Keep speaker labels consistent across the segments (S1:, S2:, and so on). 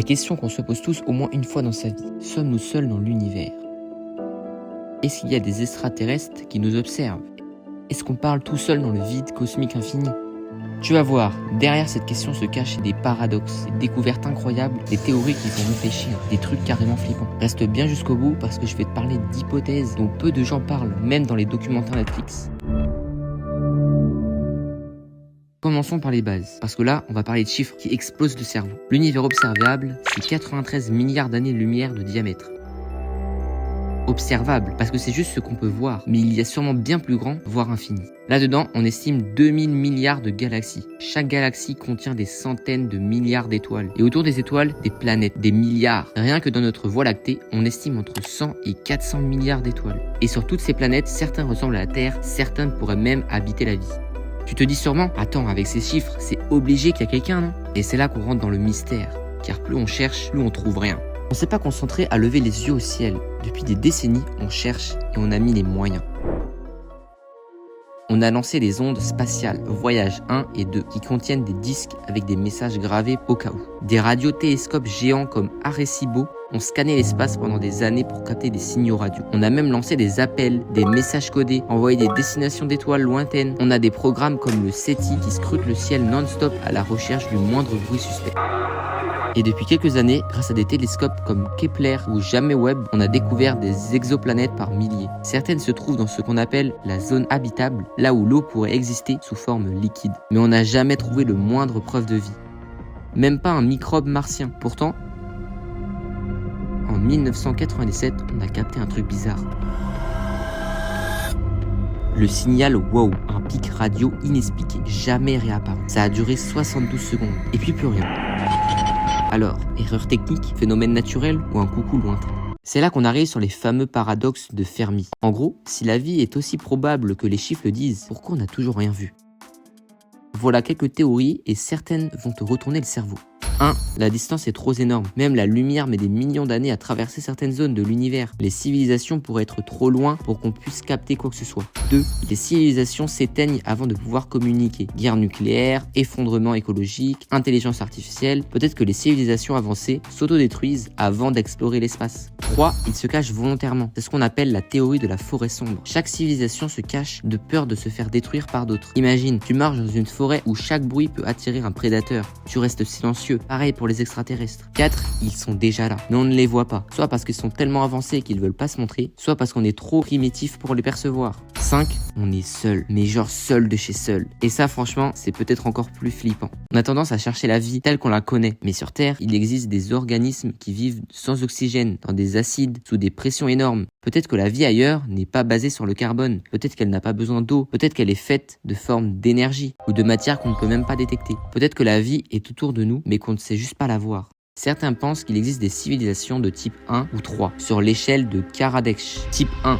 S1: question qu'on se pose tous au moins une fois dans sa vie. Sommes-nous seuls dans l'univers? Est-ce qu'il y a des extraterrestres qui nous observent? Est-ce qu'on parle tout seul dans le vide cosmique infini? Tu vas voir, derrière cette question se cachent des paradoxes, des découvertes incroyables, des théories qui font réfléchir, des trucs carrément flippants. Reste bien jusqu'au bout parce que je vais te parler d'hypothèses dont peu de gens parlent, même dans les documentaires Netflix. Commençons par les bases, parce que là, on va parler de chiffres qui explosent le cerveau. L'univers observable, c'est 93 milliards d'années-lumière de diamètre. Observable, parce que c'est juste ce qu'on peut voir, mais il y a sûrement bien plus grand, voire infini. Là-dedans, on estime 2000 milliards de galaxies. Chaque galaxie contient des centaines de milliards d'étoiles. Et autour des étoiles, des planètes, des milliards. Rien que dans notre Voie lactée, on estime entre 100 et 400 milliards d'étoiles. Et sur toutes ces planètes, certains ressemblent à la Terre, certaines pourraient même habiter la vie. Tu te dis sûrement, attends, avec ces chiffres, c'est obligé qu'il y a quelqu'un, non? Et c'est là qu'on rentre dans le mystère. Car plus on cherche, plus on trouve rien. On ne s'est pas concentré à lever les yeux au ciel. Depuis des décennies, on cherche et on a mis les moyens. On a lancé les ondes spatiales Voyage 1 et 2 qui contiennent des disques avec des messages gravés au cas où. Des radiotélescopes géants comme Arecibo ont scanné l'espace pendant des années pour capter des signaux radio. On a même lancé des appels, des messages codés, envoyé des destinations d'étoiles lointaines. On a des programmes comme le SETI qui scrutent le ciel non-stop à la recherche du moindre bruit suspect. Et depuis quelques années, grâce à des télescopes comme Kepler ou James Webb, on a découvert des exoplanètes par milliers. Certaines se trouvent dans ce qu'on appelle la zone habitable, là où l'eau pourrait exister sous forme liquide. Mais on n'a jamais trouvé le moindre preuve de vie. Même pas un microbe martien. Pourtant, en 1997, on a capté un truc bizarre. Le signal WOW, un pic radio inexpliqué, jamais réapparu. Ça a duré 72 secondes, et puis plus rien. Alors, erreur technique, phénomène naturel ou un coucou lointain? C'est là qu'on arrive sur les fameux paradoxes de Fermi. En gros, si la vie est aussi probable que les chiffres le disent, pourquoi on n'a toujours rien vu? Voilà quelques théories et certaines vont te retourner le cerveau. 1. La distance est trop énorme. Même la lumière met des millions d'années à traverser certaines zones de l'univers. Les civilisations pourraient être trop loin pour qu'on puisse capter quoi que ce soit. 2. Les civilisations s'éteignent avant de pouvoir communiquer. Guerre nucléaire, effondrement écologique, intelligence artificielle. Peut-être que les civilisations avancées s'autodétruisent avant d'explorer l'espace. 3. Ils se cachent volontairement. C'est ce qu'on appelle la théorie de la forêt sombre. Chaque civilisation se cache de peur de se faire détruire par d'autres. Imagine, tu marches dans une forêt où chaque bruit peut attirer un prédateur. Tu restes silencieux. Pareil pour les extraterrestres. 4. Ils sont déjà là, mais on ne les voit pas. Soit parce qu'ils sont tellement avancés qu'ils veulent pas se montrer, soit parce qu'on est trop primitif pour les percevoir. 5. On est seul, mais genre seul de chez seul. Et ça franchement, c'est peut-être encore plus flippant. On a tendance à chercher la vie telle qu'on la connaît. Mais sur Terre, il existe des organismes qui vivent sans oxygène, dans des acides, sous des pressions énormes. Peut-être que la vie ailleurs n'est pas basée sur le carbone. Peut-être qu'elle n'a pas besoin d'eau. Peut-être qu'elle est faite de formes d'énergie ou de matière qu'on ne peut même pas détecter. Peut-être que la vie est autour de nous, mais qu'on ne sait juste pas la voir. Certains pensent qu'il existe des civilisations de type 1 ou 3 sur l'échelle de Kardashev. Type 1,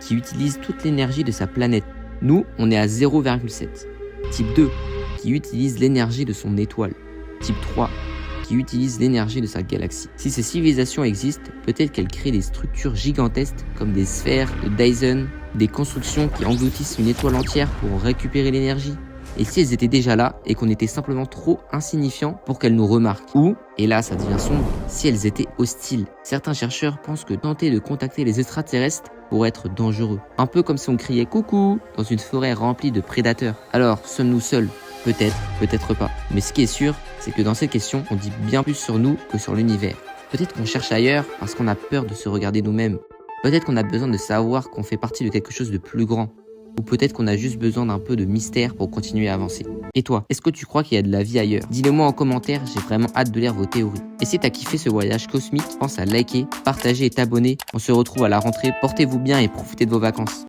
S1: qui utilise toute l'énergie de sa planète. Nous, on est à 0,7. Type 2, qui utilise l'énergie de son étoile. Type 3, qui utilise l'énergie de sa galaxie. Si ces civilisations existent, peut-être qu'elles créent des structures gigantesques comme des sphères de Dyson, des constructions qui engloutissent une étoile entière pour récupérer l'énergie. Et si elles étaient déjà là et qu'on était simplement trop insignifiants pour qu'elles nous remarquent? Ou, et là ça devient sombre, si elles étaient hostiles. Certains chercheurs pensent que tenter de contacter les extraterrestres pourrait être dangereux. Un peu comme si on criait coucou dans une forêt remplie de prédateurs. Alors, sommes-nous seuls? Peut-être, peut-être pas. Mais ce qui est sûr, c'est que dans cette question, on dit bien plus sur nous que sur l'univers. Peut-être qu'on cherche ailleurs parce qu'on a peur de se regarder nous-mêmes. Peut-être qu'on a besoin de savoir qu'on fait partie de quelque chose de plus grand. Ou peut-être qu'on a juste besoin d'un peu de mystère pour continuer à avancer. Et toi, est-ce que tu crois qu'il y a de la vie ailleurs? Dis-le moi en commentaire, j'ai vraiment hâte de lire vos théories. Et si t'as kiffé ce voyage cosmique, pense à liker, partager et t'abonner. On se retrouve à la rentrée, portez-vous bien et profitez de vos vacances.